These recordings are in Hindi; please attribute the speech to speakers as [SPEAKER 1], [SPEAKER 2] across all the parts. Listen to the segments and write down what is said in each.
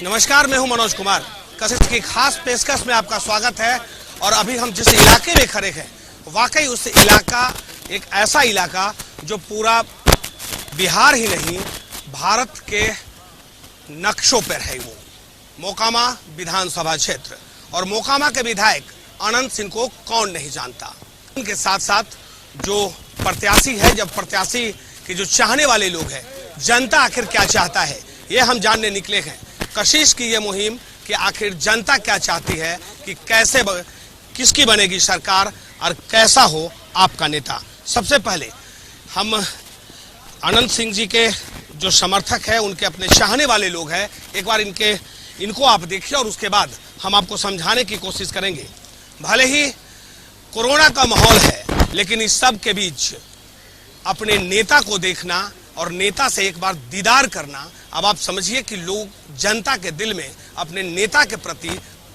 [SPEAKER 1] नमस्कार, मैं हूं मनोज कुमार। कशिश की खास पेशकश में आपका स्वागत है। और अभी हम जिस इलाके में खड़े हैं, वाकई उस इलाका एक ऐसा इलाका जो पूरा बिहार ही नहीं भारत के नक्शों पर है। वो मोकामा विधानसभा क्षेत्र, और मोकामा के विधायक अनंत सिंह को कौन नहीं जानता। उनके साथ साथ जो प्रत्याशी है, जब प्रत्याशी के जो चाहने वाले लोग हैं, जनता आखिर क्या चाहता है, ये हम जानने निकले हैं। कशिश की ये मुहिम कि आखिर जनता क्या चाहती है, कि कैसे किसकी बनेगी सरकार और कैसा हो आपका नेता। सबसे पहले हम अनंत सिंह जी के जो समर्थक है, उनके अपने चाहने वाले लोग हैं, एक बार इनको आप देखिए और उसके बाद हम आपको समझाने की कोशिश करेंगे। भले ही कोरोना का माहौल है, लेकिन इस सब के बीच अपने नेता को देखना और नेता से एक बार दीदार करना, अब आप समझिए कि लोग जनता के दिल में अपने नेता के प्रति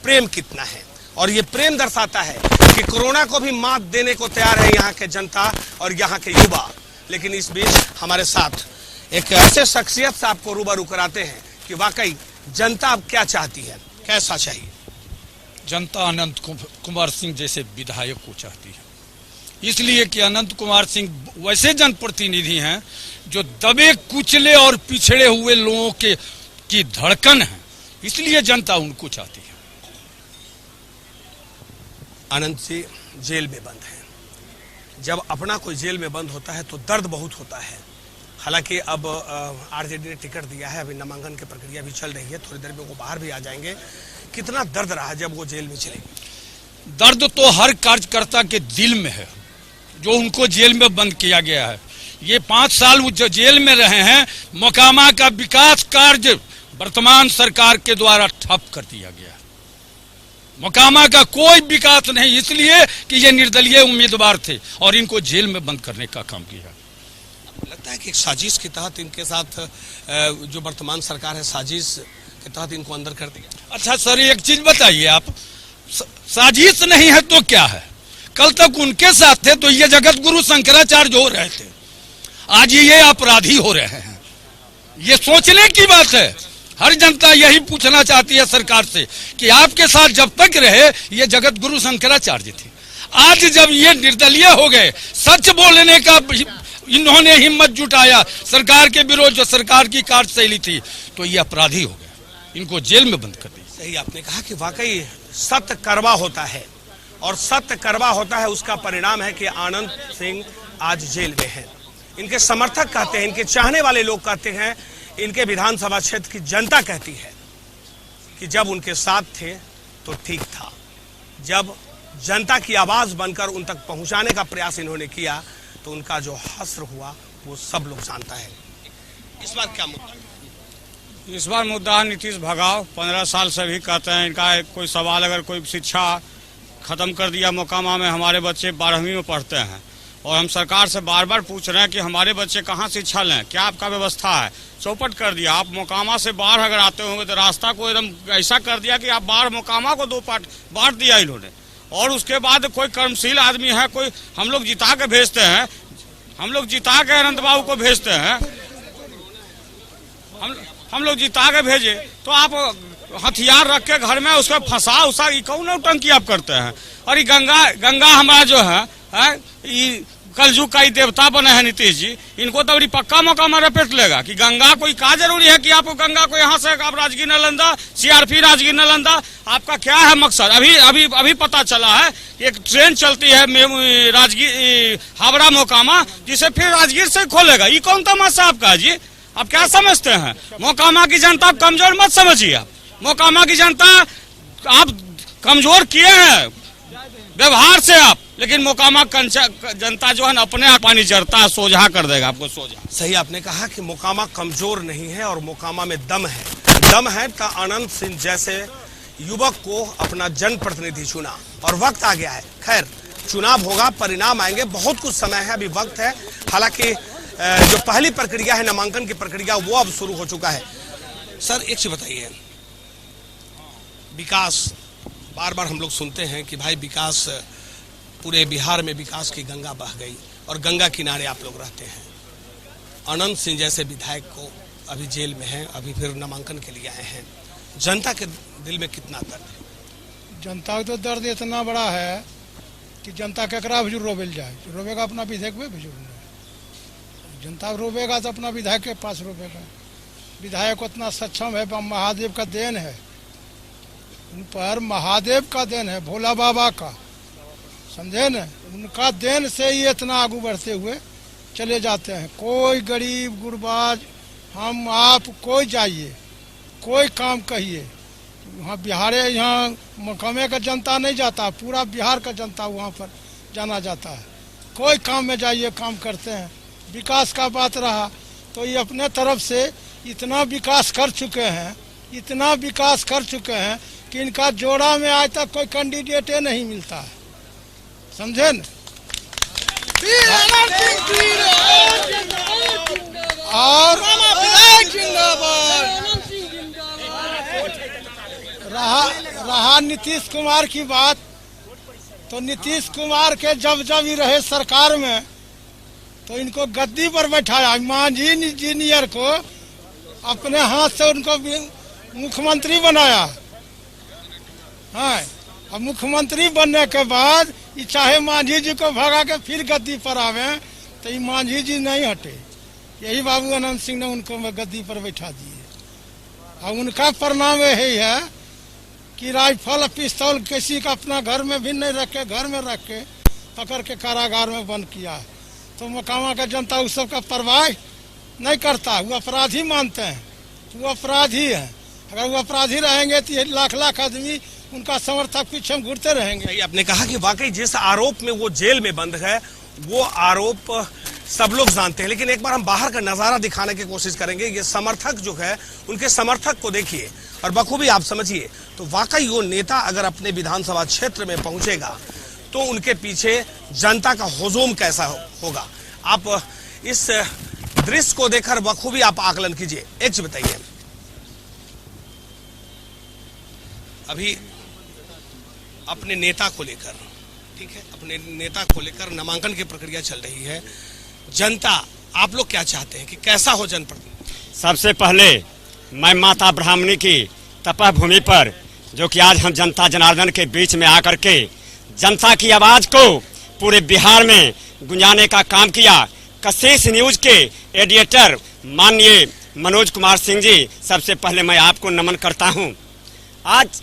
[SPEAKER 1] प्रेम कितना है। और ये प्रेम दर्शाता है कि कोरोना को भी मात देने को तैयार है यहाँ के जनता और यहाँ के युवा। लेकिन इस बीच हमारे साथ एक ऐसे शख्सियत से आपको रूबरू कराते हैं कि वाकई जनता अब क्या चाहती है, कैसा चाहिए।
[SPEAKER 2] जनता अनंत कुमार सिंह जैसे विधायक को चाहती है, इसलिए कि अनंत कुमार सिंह वैसे जनप्रतिनिधि हैं जो दबे कुचले और पिछड़े हुए लोगों की धड़कन है, इसलिए जनता उनको चाहती है।
[SPEAKER 1] अनंत जी जेल में बंद है। जब अपना कोई जेल में बंद होता है तो दर्द बहुत होता है। हालांकि अब आरजेडी ने टिकट दिया है, अभी नामांकन की प्रक्रिया भी चल रही है, थोड़ी देर में वो बाहर भी आ जाएंगे। कितना दर्द रहा जब वो जेल में चले?
[SPEAKER 2] दर्द तो हर कार्यकर्ता के दिल में है जो उनको जेल में बंद किया गया है। ये 5 साल वो जो जेल में रहे हैं, मोकामा का विकास कार्य वर्तमान सरकार के द्वारा ठप कर दिया गया है। मोकामा का कोई विकास नहीं, इसलिए कि ये निर्दलीय उम्मीदवार थे और इनको जेल में बंद करने का काम किया।
[SPEAKER 1] लगता है कि एक साजिश के तहत इनके साथ जो वर्तमान सरकार है, साजिश के तहत इनको अंदर कर दिया।
[SPEAKER 2] अच्छा सर, एक चीज बताइए आप, साजिश नहीं है तो क्या है? कल तक उनके साथ थे तो ये जगत गुरु शंकराचार्य हो रहे थे, आज ये अपराधी हो रहे हैं। ये सोचने की बात है। हर जनता यही पूछना चाहती है सरकार से कि आपके साथ जब तक रहे ये जगत गुरु शंकराचार्य थे, आज जब ये निर्दलीय हो गए, सच बोलने का इन्होंने हिम्मत जुटाया सरकार के विरोध, जो सरकार की कार्यशैली थी, तो ये अपराधी हो गए, इनको जेल में बंद कर दिया।
[SPEAKER 1] सही आपने कहा कि वाकई सत्य कड़वा होता है, और सत्य कड़वा होता है उसका परिणाम है कि अनंत सिंह आज जेल में है। इनके समर्थक कहते हैं, इनके चाहने वाले लोग कहते हैं, इनके विधानसभा क्षेत्र की जनता कहती है कि जब उनके साथ थे तो ठीक था। जब जनता की आवाज बनकर उन तक पहुंचाने का प्रयास इन्होंने किया तो उनका जो हश्र हुआ वो सब लोग जानता है। इस बार क्या मुद्दा?
[SPEAKER 3] इस बार मुद्दा नीतीश भगाओ। 15 साल से भी कहते हैं, इनका कोई सवाल अगर कोई शिक्षा खत्म कर दिया मोकामा में, हमारे बच्चे 12वीं में पढ़ते हैं और हम सरकार से बार बार पूछ रहे हैं कि हमारे बच्चे कहाँ शिक्षा लें, क्या आपका व्यवस्था है? चौपट कर दिया। आप मोकामा से बाहर अगर आते होंगे तो रास्ता को एकदम ऐसा कर दिया कि आप बाहर मोकामा को 2 पार्ट बांट दिया इन्होंने। और उसके बाद कोई कर्मशील आदमी है, कोई हम लोग जिता के भेजते हैं, हम लोग जिता के अनंत बाबू को भेजते हैं, हम लोग जिता के भेजे तो आप हथियार रख के घर में उसको फंसा उसा, कौन नौटंकी आप करते हैं? और ये गंगा हमारा जो है कलयुग का ही देवता बने हैं नीतीश जी, इनको तो बड़ी पक्का मोकामा रपेट लेगा कि गंगा कोई का जरूरी है कि आपको गंगा को यहाँ से आप राजगीर नालंदा, सीआरपी राजगीर नालंदा, आपका क्या है मकसद? अभी पता चला है एक ट्रेन चलती है राजगीर हावड़ा मोकामा, जिसे फिर राजगीर से खोलेगा। ये कौन तमाशा आपका जी? आप क्या समझते हैं? मोकामा की जनता कमजोर मत समझिए। आप मोकामा की जनता आप कमजोर किए हैं व्यवहार से आप, लेकिन मोकामा जनता जो है ना अपने आप पानी जरता है, सोझा कर देगा आपको, सोझा।
[SPEAKER 1] सही आपने कहा कि मोकामा कमजोर नहीं है और मोकामा में दम है। दम है तो अनंत सिंह जैसे युवक को अपना जनप्रतिनिधि चुना और वक्त आ गया है। खैर, चुनाव होगा, परिणाम आएंगे, बहुत कुछ समय है, अभी वक्त है। हालांकि जो पहली प्रक्रिया है नामांकन की प्रक्रिया, वो अब शुरू हो चुका है। सर एक चीज बताइए, विकास बार बार हम लोग सुनते हैं कि भाई विकास, पूरे बिहार में विकास की गंगा बह गई और गंगा किनारे आप लोग रहते हैं। अनंत सिंह जैसे विधायक को अभी जेल में हैं, अभी फिर नामांकन के लिए आए हैं। जनता के दिल में कितना दर्द है?
[SPEAKER 4] जनता का तो दर्द इतना बड़ा है कि जनता केकरा भी रोबेल जाए, रोबेगा अपना विधायक में भी नहीं। जनता रोबेगा तो अपना विधायक के पास रोबेगा। विधायक उतना सक्षम है, महादेव का देन है, उन पर महादेव का देन है, भोला बाबा का, समझे न, उनका देन से ही इतना आगे बढ़ते हुए चले जाते हैं। कोई गरीब गुरबाज हम आप कोई जाइए, कोई काम कहिए, वहाँ बिहारे यहाँ मकामे का जनता नहीं जाता, पूरा बिहार का जनता वहाँ पर जाना जाता है। कोई काम में जाइए काम करते हैं। विकास का बात रहा तो ये अपने तरफ से इतना विकास कर चुके हैं, इतना विकास कर चुके हैं कि इनका जोड़ा में आज तक कोई कैंडिडेट नहीं मिलता है, समझे न। और रहा नीतीश कुमार की बात, तो नीतीश कुमार के जब ही रहे सरकार में तो इनको गद्दी पर बैठाया, मांझी इंजीनियर को अपने हाथ से उनको मुख्यमंत्री बनाया। हाँ, अब मुख्यमंत्री बनने के बाद ये चाहे मांझी जी को भगा के फिर गद्दी पर आवे तो ये मांझी जी नहीं हटे। यही बाबू अनंत सिंह ने उनको गद्दी पर बैठा दिए। और उनका परिणाम यही है कि राइफल पिस्तौल किसी का अपना घर में भी नहीं रखे, घर में रख के पकड़ के कारागार में बंद किया है। तो मोकामा का जनता उस सब का परवाह नहीं करता, वो अपराधी मानते हैं, वो अपराधी है। अगर वो अपराधी रहेंगे तो लाख लाख आदमी उनका समर्थक पीछे हम घूरते रहेंगे।
[SPEAKER 1] आपने कहा कि वाकई जिस आरोप में वो जेल में बंद है वो आरोप सब लोग जानते हैं, लेकिन एक बार हम बाहर का नजारा दिखाने की कोशिश करेंगे। ये समर्थक जो है, उनके समर्थक को देखिए और बखूबी आप समझिए तो वाकई वो नेता अगर अपने विधानसभा क्षेत्र में पहुंचेगा तो उनके पीछे जनता का हुजूम कैसा होगा। आप इस दृश्य को देखकर बखूबी आप आकलन कीजिए। एक चीज बताइए, अभी अपने नेता को लेकर, ठीक है, अपने नेता को लेकर नामांकन की प्रक्रिया चल रही है। जनता, आप लोग क्या चाहते हैं कि कैसा हो जनप्रतिनिधि?
[SPEAKER 5] सबसे पहले मैं माता ब्राह्मणी की तपह भूमि पर, जो कि आज हम जनता जनार्दन के बीच में आकर के जनता की आवाज को पूरे बिहार में गुंजाने का काम किया, कशिश न्यूज के एडिटर माननीय मनोज कुमार सिंह जी, सबसे पहले मैं आपको नमन करता हूं। आज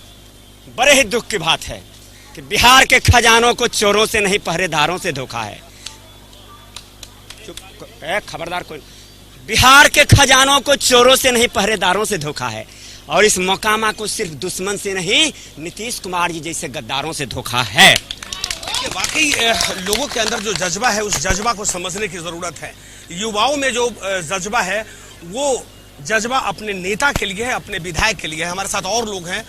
[SPEAKER 5] बड़े ही दुख की बात है कि बिहार के खजानों को चोरों से नहीं पहरेदारों से धोखा है। खबरदार कोई, बिहार के खजानों को चोरों से नहीं पहरेदारों से धोखा है, और इस मोकामा को सिर्फ दुश्मन से नहीं नीतीश कुमार जी जैसे गद्दारों से धोखा है।
[SPEAKER 1] वाकई लोगों के अंदर जो जज्बा है उस जज्बा को समझने की जरूरत है। युवाओं में जो जज्बा है वो जज्बा अपने नेता के लिए है, अपने विधायक के लिए है। हमारे साथ और लोग हैं।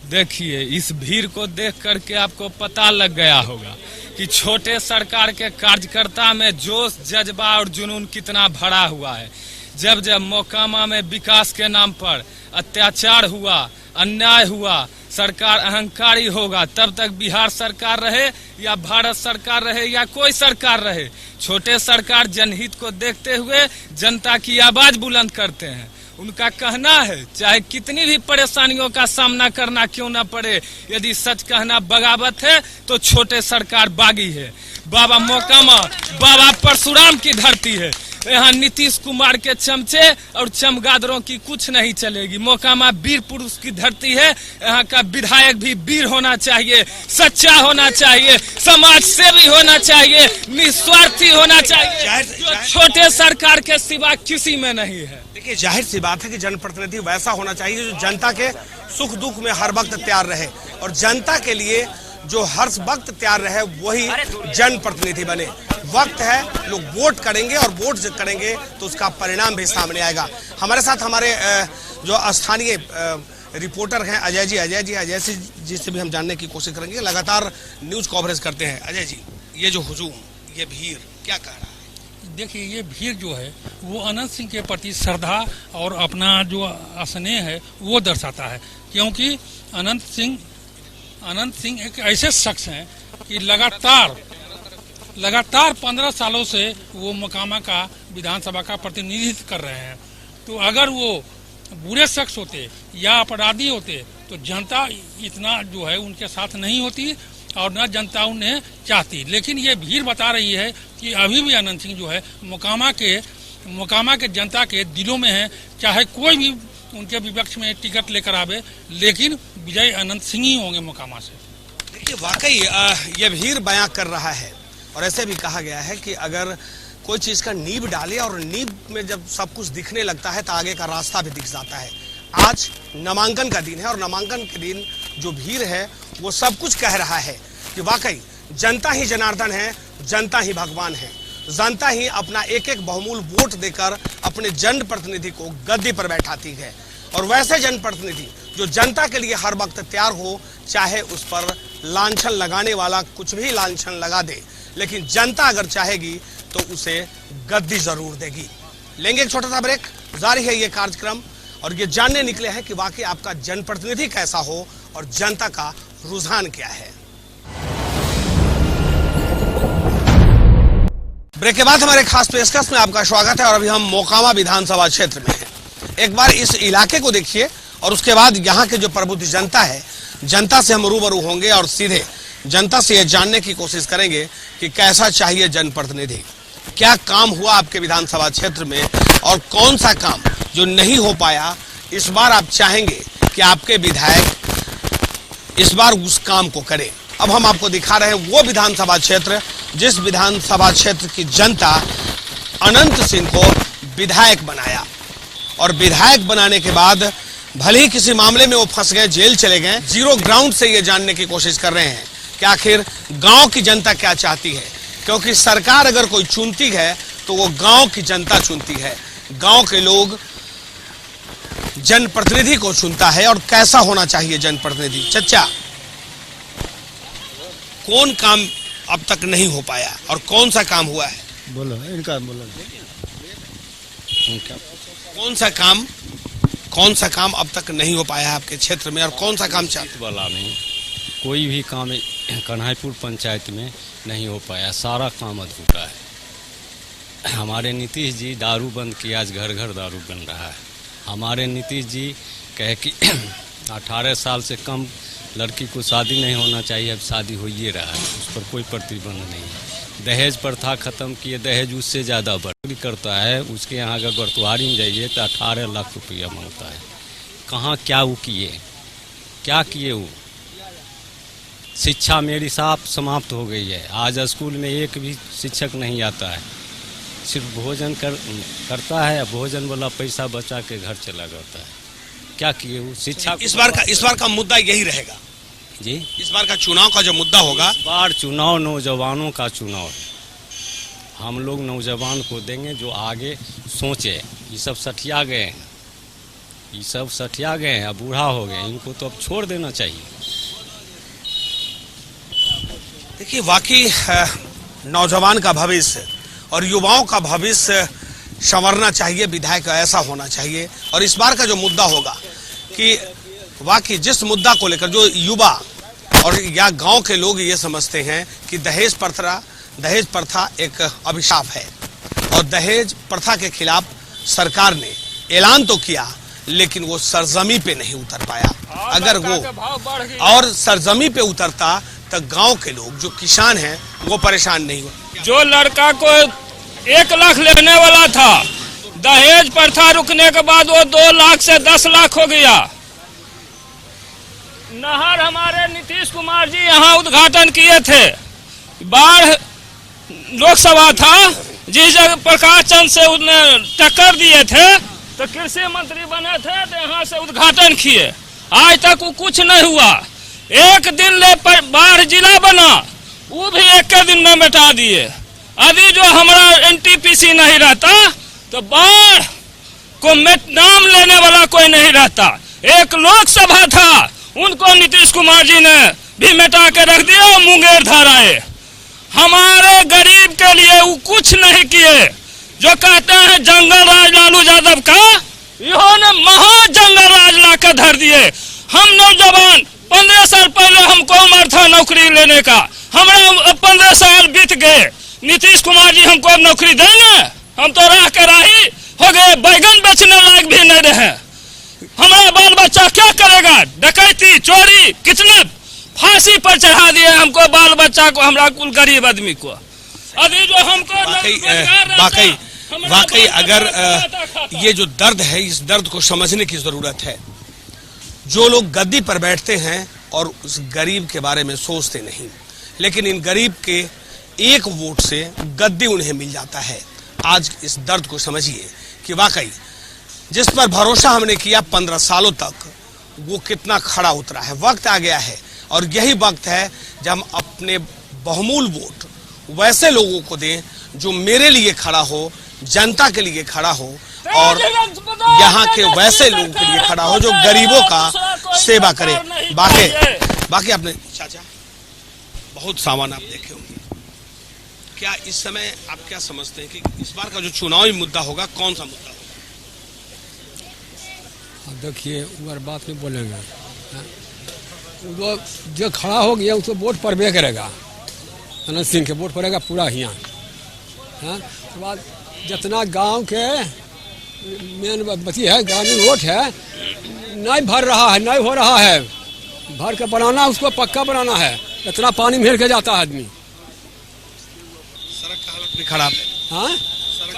[SPEAKER 3] देखिए, इस भीड़ को देख करके आपको पता लग गया होगा कि छोटे सरकार के कार्यकर्ता में जोश, जज्बा और जुनून कितना भरा हुआ है। जब जब मोकामा में विकास के नाम पर अत्याचार हुआ, अन्याय हुआ, सरकार अहंकारी होगा, तब तक बिहार सरकार रहे या भारत सरकार रहे या कोई सरकार रहे, छोटे सरकार जनहित को देखते हुए जनता की आवाज बुलंद करते हैं। उनका कहना है चाहे कितनी भी परेशानियों का सामना करना क्यों न पड़े, यदि सच कहना बगावत है तो छोटे सरकार बागी है। बाबा मोकामा बाबा परशुराम की धरती है। यहाँ नीतीश कुमार के चमचे और चमगादड़ों की कुछ नहीं चलेगी। मोकामा वीर पुरुष की धरती है। यहाँ का विधायक भी वीर होना चाहिए, सच्चा होना चाहिए, समाज सेवी होना चाहिए, निस्वार्थी होना चाहिए, जो छोटे सरकार के सिवा किसी में नहीं है।
[SPEAKER 1] देखिए, जाहिर सी बात है कि जनप्रतिनिधि वैसा होना चाहिए जो जनता के सुख दुख में हर वक्त तैयार रहे, और जनता के लिए जो हर वक्त तैयार रहे वही जनप्रतिनिधि बने। वक्त है, लोग वोट करेंगे और वोट जब करेंगे तो उसका परिणाम भी सामने आएगा। हमारे साथ हमारे जो स्थानीय रिपोर्टर हैं अजय जी से भी हम जानने की कोशिश करेंगे। लगातार न्यूज कवरेज करते हैं। अजय जी, ये जो हुजूम, ये भीड़ क्या कह रहा है?
[SPEAKER 6] देखिए, ये भीड़ जो है वो अनंत सिंह के प्रति श्रद्धा और अपना जो स्नेह है वो दर्शाता है, क्योंकि अनंत सिंह एक ऐसे शख्स हैं कि लगातार 15 सालों से वो मोकामा का विधानसभा का प्रतिनिधित्व कर रहे हैं। तो अगर वो बुरे शख्स होते या अपराधी होते तो जनता इतना जो है उनके साथ नहीं होती और न जनता उन्हें चाहती। लेकिन ये भीड़ बता रही है कि अभी भी अनंत सिंह जो है मोकामा के जनता के दिलों में है, चाहे कोई भी उनके विपक्ष में टिकट लेकर आवे, लेकिन विजय अनंत सिंह ही होंगे मोकामा से।
[SPEAKER 1] देखिए वाकई ये भीड़ बयां कर रहा है और ऐसे भी कहा गया है कि अगर कोई चीज का नींव डाले और नींव में जब सब कुछ दिखने लगता है तो आगे का रास्ता भी दिख जाता है। आज नामांकन का दिन है और नामांकन के दिन जो भीड़ है वो सब कुछ कह रहा है कि वाकई जनता ही जनार्दन है, जनता ही भगवान है, जनता ही अपना एक एक बहुमूल्य वोट देकर अपने जनप्रतिनिधि को गद्दी पर बैठाती है। और वैसे जनप्रतिनिधि जो जनता के लिए हर वक्त तैयार हो, चाहे उस पर लांछन लगाने वाला कुछ भी लांछन लगा दे, लेकिन जनता अगर चाहेगी तो उसे गद्दी जरूर देगी। लेंगे एक छोटा सा ब्रेक, जारी है ये कार्यक्रम और ये जानने निकले हैं कि वाकई आपका जनप्रतिनिधि कैसा हो और जनता का रुझान क्या है। ब्रेक के बाद हमारे खास पेशकश में आपका स्वागत है और अभी हम मोकामा विधानसभा क्षेत्र में हैं। एक बार इस इलाके को देखिए और उसके बाद यहाँ के जो प्रबुद्ध जनता है, जनता से हम रूबरू होंगे और सीधे जनता से यह जानने की कोशिश करेंगे कि कैसा चाहिए जनप्रतिनिधि, क्या काम हुआ आपके विधानसभा क्षेत्र में और कौन सा काम जो नहीं हो पाया इस बार आप चाहेंगे कि आपके विधायक इस बार उस काम को करें। अब हम आपको दिखा रहे हैं वो विधानसभा क्षेत्र जिस विधानसभा क्षेत्र की जनता अनंत सिंह को विधायक बनाया और विधायक बनाने के बाद भले ही किसी मामले में वो फंस गए, जेल चले गए, जीरो ग्राउंड से ये जानने की कोशिश कर रहे हैं कि आखिर गांव की जनता क्या चाहती है, क्योंकि सरकार अगर कोई चुनती है तो वो गांव की जनता चुनती है, गांव के लोग जनप्रतिनिधि को चुनता है। और कैसा होना चाहिए जनप्रतिनिधि। चच्चा, कौन काम अब तक नहीं हो पाया और कौन सा काम हुआ है?
[SPEAKER 4] बोलो इनका बोलो।
[SPEAKER 1] कौन सा काम अब तक नहीं हो पाया है आपके क्षेत्र में और कौन सा काम चाहते?
[SPEAKER 7] वाला नहीं, कोई भी काम कन्हाईपुर पंचायत में नहीं हो पाया, सारा काम अधूरा है। हमारे नीतीश जी दारू बंद किया, आज घर घर दारू बन रहा है। हमारे नीतीश जी कहे कि 18 साल से कम लड़की को शादी नहीं होना चाहिए, अब शादी हो ही रहा है, उस पर कोई प्रतिबंध नहीं है। दहेज प्रथा खत्म किए, दहेज उससे ज़्यादा बढ़ करता है। उसके यहाँ अगर बरतुहारी में जाइए तो 18 लाख रुपया मांगता है। कहाँ क्या वो किए, क्या किए वो? शिक्षा मेरी साफ समाप्त हो गई है। आज स्कूल में एक भी शिक्षक नहीं आता है, सिर्फ भोजन करता है, भोजन वाला पैसा बचा के घर चला जाता है। क्या किए वो? शिक्षा
[SPEAKER 1] इस बार का मुद्दा यही रहेगा
[SPEAKER 7] जी।
[SPEAKER 1] इस बार का चुनाव का जो मुद्दा होगा,
[SPEAKER 7] इस बार चुनाव नौजवानों का चुनाव है। हम लोग नौजवान को देंगे जो आगे सोचे। ये सब सठिया गए हैं, ये सब सठिया गए हैं, अब बूढ़ा हो गए, इनको तो अब छोड़ देना चाहिए।
[SPEAKER 1] देखिए वाकई नौजवान का भविष्य और युवाओं का भविष्य संवरना चाहिए, विधायक ऐसा होना चाहिए। और इस बार का जो मुद्दा होगा कि वाकई जिस मुद्दा को लेकर जो युवा और या गांव के लोग ये समझते हैं कि दहेज प्रथा एक अभिशाप है और दहेज प्रथा के खिलाफ सरकार ने ऐलान तो किया लेकिन वो सरजमी पे नहीं उतर पाया। अगर वो और सरजमी पे उतरता तो गांव के लोग जो किसान हैं वो परेशान नहीं हो।
[SPEAKER 3] जो लड़का को 1 लाख लेने वाला था, दहेज प्रथा रुकने के बाद वो 2 लाख से 10 लाख हो गया। नहर हमारे नीतीश कुमार जी यहाँ उद्घाटन किए थे। बाढ़ लोकसभा था, जिस जगह प्रकाश चंद से उन्हें टक्कर दिए थे तो कृषि मंत्री बने थे तो यहाँ से उद्घाटन किए। आज तक वो कुछ नहीं हुआ। एक दिन ले बाढ़ जिला बना, वो भी एक के दिन में मिटा दिए। अभी जो हमारा एनटीपीसी नहीं रहता तो बाढ़ को नाम लेने वाला कोई नहीं रहता। एक लोकसभा था, उनको नीतीश कुमार जी ने भी मिटा के रख दिया। मुंगेर धाराए हमारे गरीब के लिए वो कुछ नहीं किए। जो कहते हैं जंगल राज लालू यादव का, इन्होंने महा जंगल राज ला कर धर दिए। हम नौजवान 15 साल पहले हमको उम्र था नौकरी लेने का, हमारे 15 साल बीत गए। नीतीश कुमार जी हमको नौकरी देंगे? हम तो राह के राही हो गए, बैगन बेचने लायक भी नहीं रहे।
[SPEAKER 8] हमारा बाल बच्चा क्या करेगा? डकैती चोरी कितने फांसी पर चढ़ा दिए हमको, बाल बच्चा को, हमरा कुल गरीब आदमी को। अभी जो हमको
[SPEAKER 1] वाकई अगर ये जो दर्द है, इस दर्द को समझने की जरूरत है। जो लोग गद्दी पर बैठते हैं और उस गरीब के बारे में सोचते नहीं, लेकिन इन गरीब के एक वोट से गद्दी उन्हें मिल जाता है। आज इस दर्द को समझिए कि वाकई जिस पर भरोसा हमने किया 15 सालों तक, वो कितना खड़ा उतरा है। वक्त आ गया है और यही वक्त है जब हम अपने बहुमूल वोट वैसे लोगों को दें जो मेरे लिए खड़ा हो, जनता के लिए खड़ा हो और यहाँ के वैसे लोगों के लिए खड़ा हो जो गरीबों का सेवा करे। बाकी आपने चाचा बहुत सामान आप देखे होंगे, क्या इस समय आप क्या समझते हैं कि इस बार का जो चुनावी मुद्दा होगा कौन सा मुद्दा होगा?
[SPEAKER 9] देखिए उम्र बात में बोलेंगे, वो जो खड़ा हो गया उसको वोट पड़बे करेगा, अनंत सिंह के वोट पड़ेगा पूरा यहाँ। उसके बाद जितना गांव के मेन बची है, ग्रामीण वोट है, नहीं भर रहा है, नहीं हो रहा है, भर के बनाना, उसको पक्का बनाना है। इतना पानी में के जाता है आदमी।
[SPEAKER 1] सड़क का हालत भी खराब है।
[SPEAKER 9] हाँ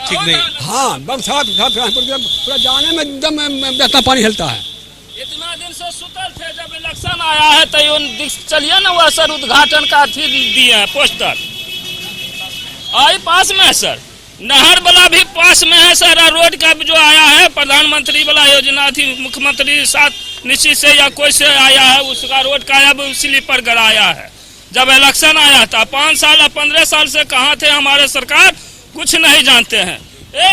[SPEAKER 1] ठीक नहीं।
[SPEAKER 9] हाँ बम पूरा जाने में एकदम इतना पानी हिलता है।
[SPEAKER 8] इतना दिन से सुतल थे, जब इलेक्शन आया है तो चलिए ना वो सर उद्घाटन का अथी दिए हैं पोस्टर, आई पास में है सर, नहर वाला भी पास में है सर, रोड का जो आया है प्रधानमंत्री वाला योजना थी, मुख्यमंत्री साथ निश्चित से या कोई से आया है, उसका रोड का अब स्लीपर गड़ाया है। जब इलेक्शन आया था 5 साल या 15 साल से कहाँ थे हमारे सरकार, कुछ नहीं जानते हैं।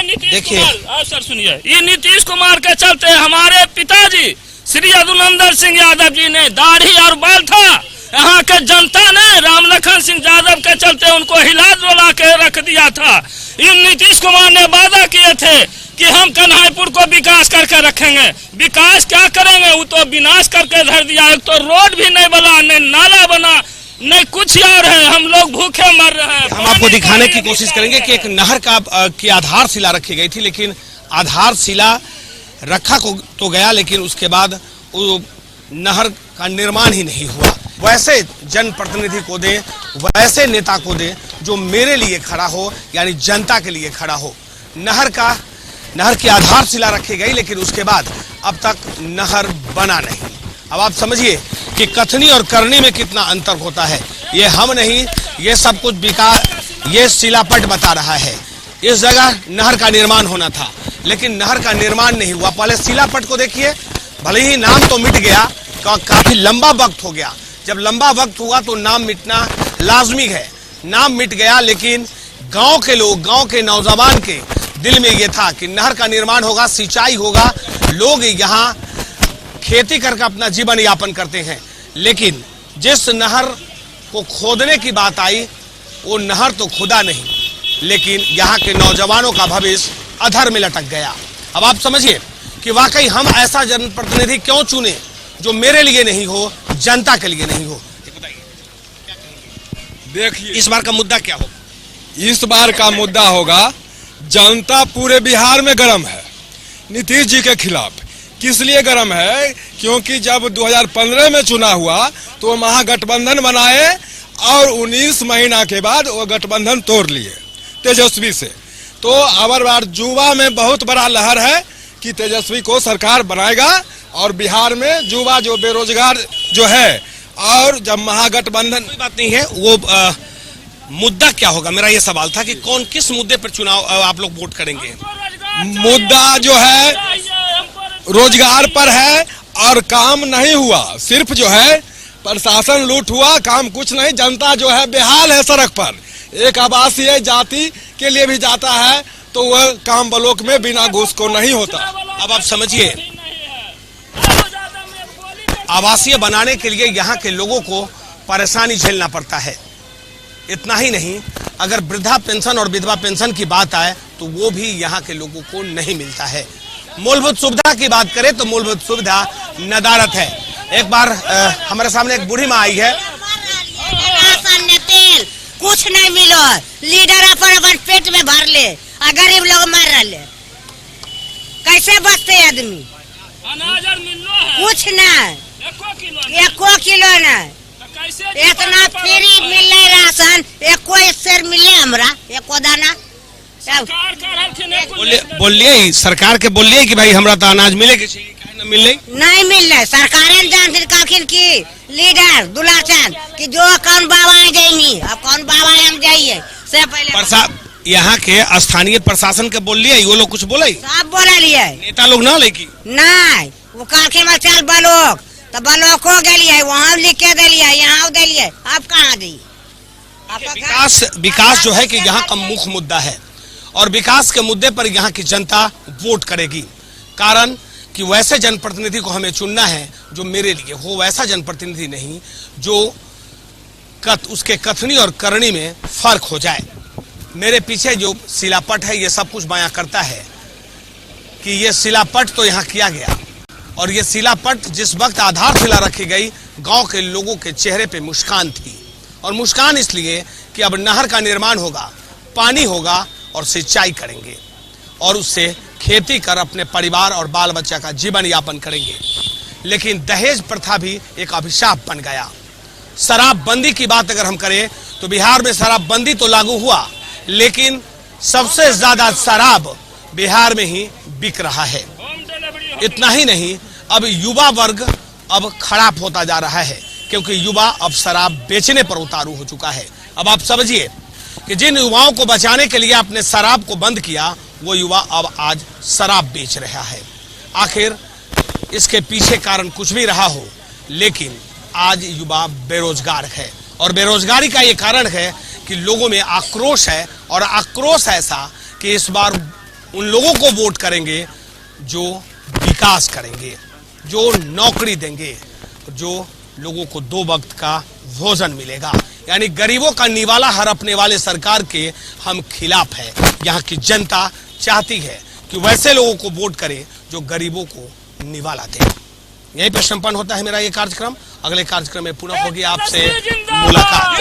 [SPEAKER 8] नीतीश कुमार, सर सुनिए, ये नीतीश कुमार के चलते हमारे पिताजी श्री यदुनंदन सिंह यादव जी ने दाढ़ी और बाल था, यहाँ के जनता ने रामलखन सिंह यादव के चलते उनको हिला डोला के रख दिया था। इन नीतीश कुमार ने वादा किए थे कि हम कन्हाईपुर को विकास करके रखेंगे। विकास क्या करेंगे, वो तो विनाश करके धर दिया। एक तो रोड भी नहीं बना, नहीं नाला बना, नहीं कुछ और है, हम लोग भूखे मर रहे हैं।
[SPEAKER 1] हम आपको दिखाने की कोशिश करेंगे कि एक नहर की आधारशिला रखी गई थी, लेकिन आधारशिला रखा को तो गया, लेकिन उसके बाद वो नहर का निर्माण ही नहीं हुआ। वैसे जनप्रतिनिधि को दें, वैसे नेता को दें जो मेरे लिए खड़ा हो, यानी जनता के लिए खड़ा हो। नहर की आधारशिला रखी गई, लेकिन उसके बाद अब तक नहर बना नहीं। अब आप समझिए कि कथनी और करनी में कितना अंतर होता है। ये हम नहीं, ये सब कुछ ये शिलापट बता रहा है। इस जगह नहर का निर्माण होना था, लेकिन नहर का निर्माण नहीं हुआ। पहले शिलापट को देखिए, भले ही नाम तो मिट गया, काफी लंबा वक्त हो गया। जब लंबा वक्त हुआ तो नाम मिटना लाजमी है। नाम मिट गया, लेकिन गांव के लोग, गांव के नौजवान के दिल में यह था कि नहर का निर्माण होगा, सिंचाई होगा, लोग यहाँ खेती करके अपना जीवन यापन करते हैं। लेकिन जिस नहर को खोदने की बात आई, वो नहर तो खुदा नहीं, लेकिन यहाँ के नौजवानों का भविष्य अधर में लटक गया। अब आप समझिए कि वाकई हम ऐसा जनप्रतिनिधि क्यों चुने जो मेरे लिए नहीं हो, जनता के लिए नहीं हो।
[SPEAKER 2] देखिए
[SPEAKER 1] इस बार का मुद्दा क्या होगा?
[SPEAKER 2] इस बार का मुद्दा होगा, जनता पूरे बिहार में गर्म है नीतीश जी के खिलाफ। किस लिए गर्म है? क्योंकि जब 2015 में चुनाव हुआ तो महागठबंधन बनाए और 19 महीना के बाद वो गठबंधन तोड़ लिए तेजस्वी से। तो अब बार युवा में बहुत बड़ा लहर है कि तेजस्वी को सरकार बनाएगा और बिहार में युवा जो बेरोजगार जो है, और जब महागठबंधन,
[SPEAKER 1] कोई बात नहीं है, वो मुद्दा क्या होगा, मेरा ये सवाल था कि कौन किस मुद्दे पर चुनाव आप लोग वोट करेंगे?
[SPEAKER 2] मुद्दा जो है रोजगार पर है और काम नहीं हुआ। सिर्फ जो है प्रशासन लूट हुआ, काम कुछ नहीं। जनता जो है बेहाल है सड़क पर। एक आवासीय जाति के लिए भी जाता है तो वह काम ब्लॉक में बिना घूस को नहीं होता।
[SPEAKER 1] अब आप समझिए, आवासीय बनाने के लिए यहाँ के लोगों को परेशानी झेलना पड़ता है। इतना ही नहीं, अगर वृद्धा पेंशन और विधवा पेंशन की बात आए तो वो भी यहाँ के लोगों को नहीं मिलता है। मूलभूत सुविधा की बात करें तो मूलभूत सुविधा नदारत है। एक बार हमारे सामने एक बूढ़ी माँ आई है।
[SPEAKER 10] तेल कुछ नहीं मिलो, लीडर अपन पेट में भर ले, गरीब लोग मर रहे, कैसे बचते आदमी?
[SPEAKER 8] अनाज और मिलो है
[SPEAKER 10] कुछ नहीं, एको किलो नहीं।
[SPEAKER 8] कैसे
[SPEAKER 10] इतना फ्री मिले राशन, एको सेर मिले हमरा, एको दाना।
[SPEAKER 8] सरकार कर हलखिन एको
[SPEAKER 1] बोलिए सरकार के बोलिए कि भाई हमरा तो अनाज मिले के चाहिए, काहे न मिले?
[SPEAKER 10] नहीं मिल रहे। सरकारें जानती कहखिन की लीडर दुलाचंद कि जो कौन बाबा जाइए, अब कौन बाबा हम जाइए से पहले
[SPEAKER 1] यहाँ के स्थानीय प्रशासन के बोलिए, वो लोग कुछ बोले?
[SPEAKER 10] सब बोला लिए
[SPEAKER 1] नेता लोग ना लेकी
[SPEAKER 10] नहीं, वो कहखिन चल बलोक, तो बलोको गलिए, वहाँ लिख के दिलिए, यहाँ दिलिए, अब कहाँ दी?
[SPEAKER 1] विकास जो है कि यहाँ का मुख्य मुद्दा है और विकास के मुद्दे पर यहाँ की जनता वोट करेगी। कारण कि वैसे जनप्रतिनिधि को हमें चुनना है जो मेरे लिए हो, वैसा जनप्रतिनिधि नहीं जो उसके कथनी और करनी में फर्क हो जाए। मेरे पीछे जो शिलापट है ये सब कुछ बयां करता है कि ये शिलापट तो यहाँ किया गया और ये शिलापट जिस वक्त आधारशिला रखी गई, गांव के लोगों के चेहरे पे मुस्कान थी। और मुस्कान इसलिए कि अब नहर का निर्माण होगा, पानी होगा और सिंचाई करेंगे और उससे खेती कर अपने परिवार और बाल बच्चा का जीवन यापन करेंगे। लेकिन दहेज प्रथा भी एक अभिशाप बन गया। शराबबंदी की बात अगर हम करें तो बिहार में शराबबंदी तो लागू हुआ, लेकिन सबसे ज्यादा शराब बिहार में ही बिक रहा है। इतना ही नहीं, अब युवा वर्ग अब खराब होता जा रहा है क्योंकि युवा अब शराब बेचने पर उतारू हो चुका है। अब आप समझिए कि जिन युवाओं को बचाने के लिए आपने शराब को बंद किया, वो युवा अब आज शराब बेच रहा है। आखिर इसके पीछे कारण कुछ भी रहा हो, लेकिन आज युवा बेरोजगार है और बेरोजगारी का ये कारण है कि लोगों में आक्रोश है और आक्रोश ऐसा कि इस बार उन लोगों को वोट करेंगे जो विकास करेंगे, जो नौकरी देंगे, जो लोगों को 2 वक्त का भोजन मिलेगा। यानी गरीबों का निवाला हड़पने वाले सरकार के हम खिलाफ है। यहाँ की जनता चाहती है कि वैसे लोगों को वोट करे जो गरीबों को निवाला दे। यहीं पर संपन्न होता है मेरा ये कार्यक्रम। अगले कार्यक्रम में पुनः होगी आपसे मुलाकात।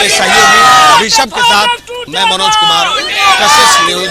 [SPEAKER 1] सहयोगी ऋषभ के साथ मैं मनोज कुमार, कशिश न्यूज।